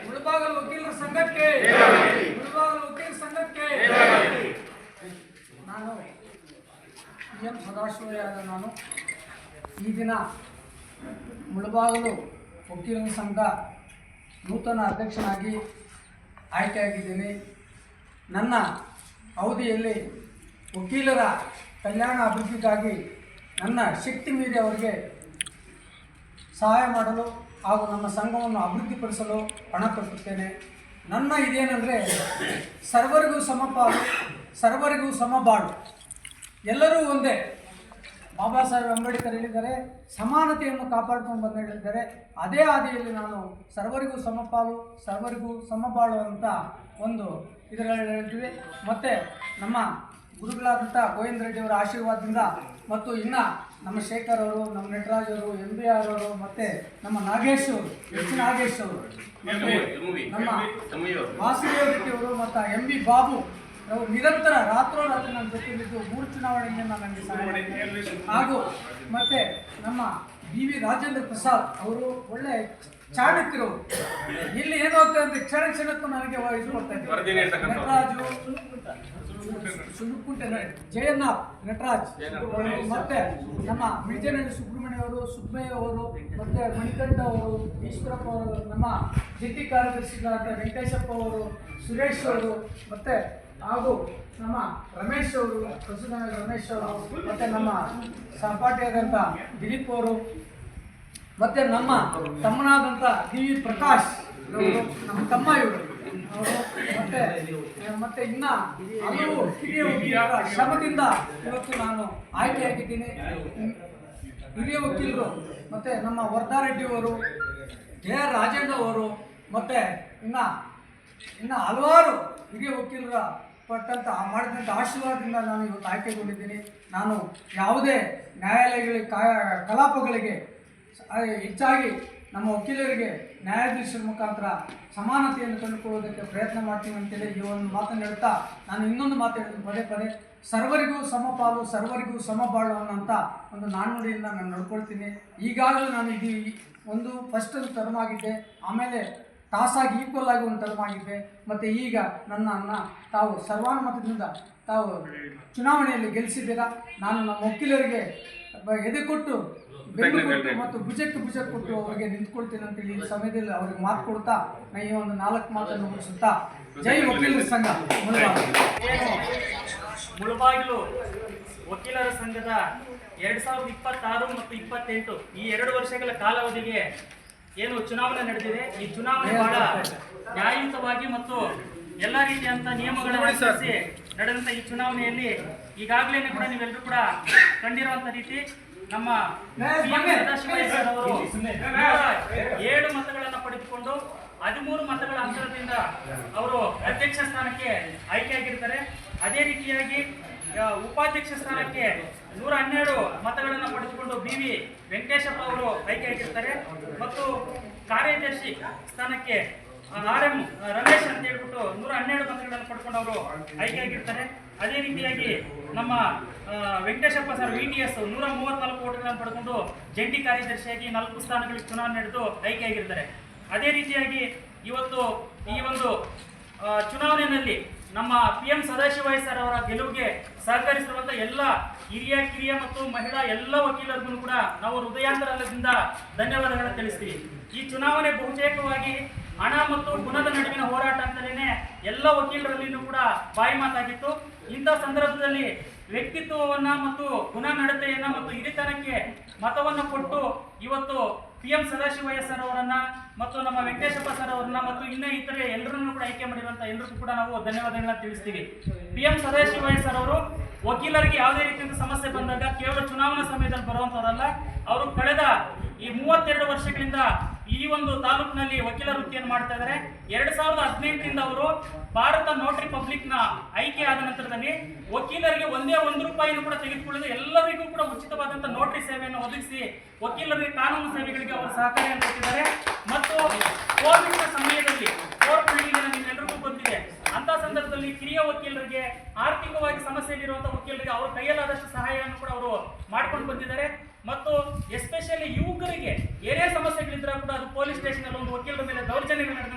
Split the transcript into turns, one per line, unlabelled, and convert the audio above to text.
ಮುಳಬಾಗಿಲು ವಕೀಲರ ಸಂಘಕ್ಕೆ, ಮುಳಬಾಗಿಲು ವಕೀಲರ ಸಂಘಕ್ಕೆ. ನಾನು ಎಂ ಸದಾಶಿವಯ್ಯ. ನಾನು ಈ ದಿನ ಮುಳಬಾಗಿಲು ವಕೀಲರ ಸಂಘ ನೂತನ ಅಧ್ಯಕ್ಷನಾಗಿ ಆಯ್ಕೆಯಾಗಿದ್ದೀನಿ. ನನ್ನ ಅವಧಿಯಲ್ಲಿ ವಕೀಲರ ಕಲ್ಯಾಣ ಅಭಿವೃದ್ಧಿಗಾಗಿ ನನ್ನ ಶಕ್ತಿ ಮೀರಿ ಅವರಿಗೆ ಸಹಾಯ ಮಾಡಲು ಹಾಗೂ ನಮ್ಮ ಸಂಘವನ್ನು ಅಭಿವೃದ್ಧಿಪಡಿಸಲು ಹಣ ಕೊಡುತ್ತೇನೆ. ನನ್ನ ಇದೇನೆಂದರೆ ಸರ್ವರಿಗೂ ಸಮಪಾಲು, ಸರ್ವರಿಗೂ ಸಮಬಾಳು, ಎಲ್ಲರೂ ಒಂದೇ. ಬಾಬಾ ಸಾಹೇಬ್ ಅಂಬೇಡ್ಕರ್ ಹೇಳಿದ್ದಾರೆ, ಸಮಾನತೆಯನ್ನು ಕಾಪಾಡ್ಕೊಂಡು ಬಂದು ಹೇಳಿದ್ದಾರೆ. ಅದೇ ಹಾದಿಯಲ್ಲಿ ನಾನು ಸರ್ವರಿಗೂ ಸಮಪಾಲು, ಸರ್ವರಿಗೂ ಸಮಬಾಳು ಅಂತ ಒಂದು ಇದರಲ್ಲಿ ಹೇಳ್ತೀವಿ. ಮತ್ತು ನಮ್ಮ ಗುರುಗಳಾದಂಥ ಗೋವಿಂದ ರೆಡ್ಡಿಯವರ ಆಶೀರ್ವಾದದಿಂದ ಮತ್ತು ಇನ್ನು ನಮ್ಮ ಶೇಖರ್ ಅವರು, ನಮ್ಮ ನಟರಾಜ್ ಅವರು, MBR ಅವರು, ಮತ್ತು ನಮ್ಮ ನಾಗೇಶ್ ಅವರು, ನಾಗೇಶ್ ಅವರು, ಮತ್ತು ನಮ್ಮ ವಾಸುದೇವ್ ರೆಡ್ಡಿ ಅವರು ಮತ್ತು MB ಬಾಬು ಅವರು ನಿರಂತರ ರಾತ್ರೋರಾತ್ರಿ ನನ್ನ ಜೊತೆಯಲ್ಲಿದ್ದು 3 ಚುನಾವಣೆಯಲ್ಲಿ ನನಗೆ ಸಹಾಯ. ಹಾಗೂ ಮತ್ತು ನಮ್ಮ BV ರಾಜೇಂದ್ರ ಪ್ರಸಾದ್ ಅವರು ಒಳ್ಳೆ ಚಾಣಕ್ಯರು. ಇಲ್ಲಿ ಏನಾಗ್ತದೆ ಅಂತ ಕ್ಷಣ ಕ್ಷಣಕ್ಕೂ ನನಗೆ ಇದು ಕೊಡ್ತಾ ಇದ್ದಾರೆ. ನಟರಾಜು, ಸುಡುಕುಂಟೆ ಜಯನಾಥ್ ನಟರಾಜ್, ಮತ್ತೆ ನಮ್ಮ ಮಿರ್ಜನಹಳ್ಳಿ ಸುಬ್ರಹ್ಮಣ್ಯ ಅವರು, ಸುಬ್ಬಯ್ಯ ಅವರು, ಮತ್ತೆ ಮಣಿಕಂಠ ಅವರು, ಈಶ್ವರಪ್ಪ ಅವರು, ನಮ್ಮ ಜಂಟಿ ಕಾರ್ಯದರ್ಶಿಗಳಾದ ವೆಂಕಟೇಶಪ್ಪ ಅವರು, ಸುರೇಶ್ ಅವರು, ಮತ್ತೆ ಹಾಗೂ ನಮ್ಮ ರಮೇಶ್ ಅವರು, ರಮೇಶ್ ಅವರು, ಮತ್ತೆ ನಮ್ಮ ಸಹಪಾಠಿಯಾದಂಥ ದಿಲೀಪ್ ಅವರು, ಮತ್ತೆ ನಮ್ಮ ತಮ್ಮನಾದಂಥ DV ಪ್ರಕಾಶ್ ಅವರು, ನಮ್ಮ ತಮ್ಮ ಇವರು ಅವರು, ಮತ್ತೆ ಇನ್ನ ಹಲವು ಹಿರಿಯ ಶ್ರಮದಿಂದ ಇವತ್ತು ನಾನು ಆಯ್ಕೆಯಾಗಿದ್ದೀನಿ. ಹಿರಿಯ ವಕೀಲರು ಮತ್ತೆ ನಮ್ಮ ವರ್ಧಾರೆಡ್ಡಿ ಅವರು, JR ರಾಜೇಂದ್ರ ಅವರು, ಮತ್ತೆ ಇನ್ನು ಹಲವಾರು ಹಿರಿಯ ವಕೀಲರ ಮಾಡಿದಂಥ ಆಶೀರ್ವಾದದಿಂದ ನಾನು ಇವತ್ತು ಆಯ್ಕೆಗೊಂಡಿದ್ದೀನಿ. ನಾನು ಯಾವುದೇ ನ್ಯಾಯಾಲಯಗಳಿಗೆ ಕಲಾಪಗಳಿಗೆ ಹೆಚ್ಚಾಗಿ ನಮ್ಮ ವಕೀಲರಿಗೆ ನ್ಯಾಯಾಧೀಶರ ಮುಖಾಂತರ ಸಮಾನತೆಯನ್ನು ಕಂಡುಕೊಳ್ಳುವುದಕ್ಕೆ ಪ್ರಯತ್ನ ಮಾಡ್ತೀನಿ ಅಂತೇಳಿ ಈ ಒಂದು ಮಾತನ್ನು ಹೇಳ್ತಾ ನಾನು ಇನ್ನೊಂದು ಮಾತು ಹೇಳಿದ್ದೀನಿ ಪದೇ ಪದೇ, ಸರ್ವರಿಗೂ ಸಮಪಾಲು, ಸರ್ವರಿಗೂ ಸಮಬಾಳು ಅನ್ನೋಂಥ ಒಂದು ನಾಣ್ಣುಡಿಯಿಂದ ನಾನು ನಡ್ಕೊಳ್ತೀನಿ. ಈಗಾಗಲೇ ನಾನು ಒಂದು ಫಸ್ಟ್ ಒಂದು ಟರ್ಮ್ ಆಗಿದ್ದೆ, ಆಮೇಲೆ ತಾಸಾಗಿ ಈಕ್ವಲ್ ಆಗಿ ಒಂದು ಟರ್ಮ್ ಆಗಿದ್ದೆ, ಮತ್ತು ಈಗ ನನ್ನನ್ನು ತಾವು ಸರ್ವಾನುಮತದಿಂದ ತಾವು ಚುನಾವಣೆಯಲ್ಲಿ ಗೆಲ್ಲಿಸಿದ್ದೀರಾ. ನಾನು ನಮ್ಮ ವಕೀಲರಿಗೆ ಎದೆ ಕೊಟ್ಟು, ಬೆನ್ನು ಕೊಟ್ಟು ಮತ್ತು ಭುಜಕ್ಕೆ ಭುಜ ಕೊಟ್ಟು ಅವರಿಗೆ ನಿಂತ್ಕೊಳ್ತೀನಿ ಅಂತೇಳಿ ಈ ಸಮಯದಲ್ಲಿ ಅವ್ರಿಗೆ ಮಾತು ಕೊಡ್ತಾ ನಾನು ಈ ಒಂದು 4 ಮಾತನ್ನು ಮುಗಿಸುತ್ತಾ ಜೈ ವಕೀಲರ ಸಂಘ
ಮುಳಬಾಗಿಲು ವಕೀಲರ ಸಂಘದ 2026 ಮತ್ತು 28 ಈ 2 ವರ್ಷಗಳ ಕಾಲಾವಧಿಗೆ ಏನು ಚುನಾವಣೆ ನಡೆದಿದೆ, ಈ ಚುನಾವಣೆ ಬಹಳ ನ್ಯಾಯಯುತವಾಗಿ ಮತ್ತು ಎಲ್ಲ ರೀತಿಯಂತ ನಿಯಮಗಳನ್ನು ಅನುಸರಿಸಿ ನಡೆದಂಥ ಈ ಚುನಾವಣೆಯಲ್ಲಿ ಈಗಾಗಲೇ ಕೂಡ ನೀವೆಲ್ಲರೂ ಕೂಡ ಕಂಡಿರುವಂಥ ರೀತಿ ನಮ್ಮ ಸದಾಶಿವಯ್ಯ ಸರ್ ಅವರು 7 ಮತಗಳನ್ನು ಪಡೆದುಕೊಂಡು 13 ಮತಗಳ ಅಂತರದಿಂದ ಅವರು ಅಧ್ಯಕ್ಷ ಸ್ಥಾನಕ್ಕೆ ಆಯ್ಕೆಯಾಗಿರ್ತಾರೆ. ಅದೇ ರೀತಿಯಾಗಿ ಉಪಾಧ್ಯಕ್ಷ ಸ್ಥಾನಕ್ಕೆ 112 ಮತಗಳನ್ನು ಪಡೆದುಕೊಂಡು BV ವೆಂಕಟೇಶಪ್ಪ ಅವರು ಆಯ್ಕೆಯಾಗಿರ್ತಾರೆ. ಮತ್ತು ಕಾರ್ಯದರ್ಶಿ ಸ್ಥಾನಕ್ಕೆ RM ರಮೇಶ್ ಅಂತ ಹೇಳ್ಬಿಟ್ಟು 112 ಮತಗಳನ್ನು ಪಡ್ಕೊಂಡು ಅವರು ಆಯ್ಕೆಯಾಗಿರ್ತಾರೆ. ಅದೇ ರೀತಿಯಾಗಿ ನಮ್ಮ ವೆಂಕಟೇಶಪ್ಪ ಸರ್ VTS 134 ವೋಟ್ಗಳನ್ನು ಪಡ್ಕೊಂಡು ಜಂಟಿ ಕಾರ್ಯದರ್ಶಿಯಾಗಿ 4 ಸ್ಥಾನಗಳಿಗೆ ಚುನಾವಣೆ ನಡೆದು ಆಯ್ಕೆಯಾಗಿರ್ತಾರೆ. ಅದೇ ರೀತಿಯಾಗಿ ಇವತ್ತು ಈ ಒಂದು ಚುನಾವಣೆಯಲ್ಲಿ ನಮ್ಮ PM ಸದಾಶಿವಯ್ಯ ಸರ್ ಅವರ ಗೆಲುವಿಗೆ ಸಹಕರಿಸಿರುವಂಥ ಎಲ್ಲ ಹಿರಿಯ ಕಿರಿಯ ಮತ್ತು ಮಹಿಳಾ ಎಲ್ಲ ವಕೀಲರಿಗೂ ಕೂಡ ನಾವು ಹೃದಯಾಂತರದಿಂದ ಧನ್ಯವಾದಗಳನ್ನು ತಿಳಿಸ್ತೀವಿ. ಈ ಚುನಾವಣೆ ಬಹುತೇಕವಾಗಿ ಹಣ ಮತ್ತು ಗುಣದ ನಡುವಿನ ಹೋರಾಟ ಅಂತಲೇ ಎಲ್ಲ ವಕೀಲರಲ್ಲಿಯೂ ಕೂಡ ಬಾಯಿ ಮಾತಾಗಿತ್ತು. ಇಂಥ ಸಂದರ್ಭದಲ್ಲಿ ವ್ಯಕ್ತಿತ್ವವನ್ನ ಮತ್ತು ಗುಣ ನಡತೆಯನ್ನ ಮತ್ತು ಹಿರಿತನಕ್ಕೆ ಮತವನ್ನು ಕೊಟ್ಟು ಇವತ್ತು PM ಸದಾಶಿವಯ್ಯ ಸರ್ ಅವರನ್ನ ಮತ್ತು ನಮ್ಮ ವೆಂಕಟೇಶಪ್ಪ ಸರ್ ಅವರನ್ನ ಮತ್ತು ಇನ್ನ ಇತರೆ ಎಲ್ಲರನ್ನೂ ಕೂಡ ಆಯ್ಕೆ ಮಾಡಿರುವಂತ ಎಲ್ಲರಿಗೂ ಕೂಡ ನಾವು ಧನ್ಯವಾದಗಳನ್ನ ತಿಳಿಸ್ತೀವಿ. PM ಸದಾಶಿವಯ್ಯ ಸರ್ ಅವರು ವಕೀಲರಿಗೆ ಯಾವುದೇ ರೀತಿಯ ಸಮಸ್ಯೆ ಬಂದಾಗ ಕೇವಲ ಚುನಾವಣಾ ಸಮಯದಲ್ಲಿ ಬರುವಂತವರಲ್ಲ, ಅವರು ಕಳೆದ ಈ 32 ವರ್ಷಗಳಿಂದ ಈ ಒಂದು ತಾಲೂಕಿನಲ್ಲಿ ವಕೀಲ ವೃತ್ತಿಯನ್ನು ಮಾಡ್ತಾ ಇದ್ದಾರೆ. 2018ರಿಂದ ಅವರು ಭಾರತ ನೋಟರಿ ಪಬ್ಲಿಕ್ ನ ಆಯ್ಕೆ ಆದ ನಂತರದಲ್ಲಿ ವಕೀಲರಿಗೆ ಒಂದೇ ₹1 ಕೂಡ ತೆಗೆದುಕೊಳ್ಳದೆ ಎಲ್ಲರಿಗೂ ಕೂಡ ಉಚಿತವಾದಂತಹ ನೋಟರಿ ಸೇವೆಯನ್ನು ಒದಗಿಸಿ ವಕೀಲರಿಗೆ ಕಾನೂನು ಸೇವೆಗಳಿಗೆ ಅವರು ಸಹಕಾರಿಯನ್ನು ಕೊಟ್ಟಿದ್ದಾರೆ. ಮತ್ತು ಕೋವಿಡ್ ಸಮಯದಲ್ಲಿ ನಿಮ್ಮೆಲ್ಲರಿಗೂ ಗೊತ್ತಿದೆ, ಅಂತ ಸಂದರ್ಭದಲ್ಲಿ ಕಿರಿಯ ವಕೀಲರಿಗೆ ಆರ್ಥಿಕವಾಗಿ ಸಮಸ್ಯೆಯಲ್ಲಿರುವಂತಹ ವಕೀಲರಿಗೆ ಅವರ ಕೈಯಲ್ಲಾದಷ್ಟು ಸಹಾಯವನ್ನು ಕೂಡ ಅವರು ಮಾಡ್ಕೊಂಡು ಬಂದಿದ್ದಾರೆ. ಮತ್ತು ಎಸ್ಪೆಷಲಿ ಯುವಕರಿಗೆ ಏನೇ ಸಮಸ್ಯೆಗಳಿದ್ರೂ ಕೂಡ ಅದು ಪೊಲೀಸ್ ಸ್ಟೇಷನ್ ಅಲ್ಲಿ ಒಂದು ವಕೀಲರ ಮೇಲೆ ವಂಚನೆಗಳು ನಡೆದಿದೆ.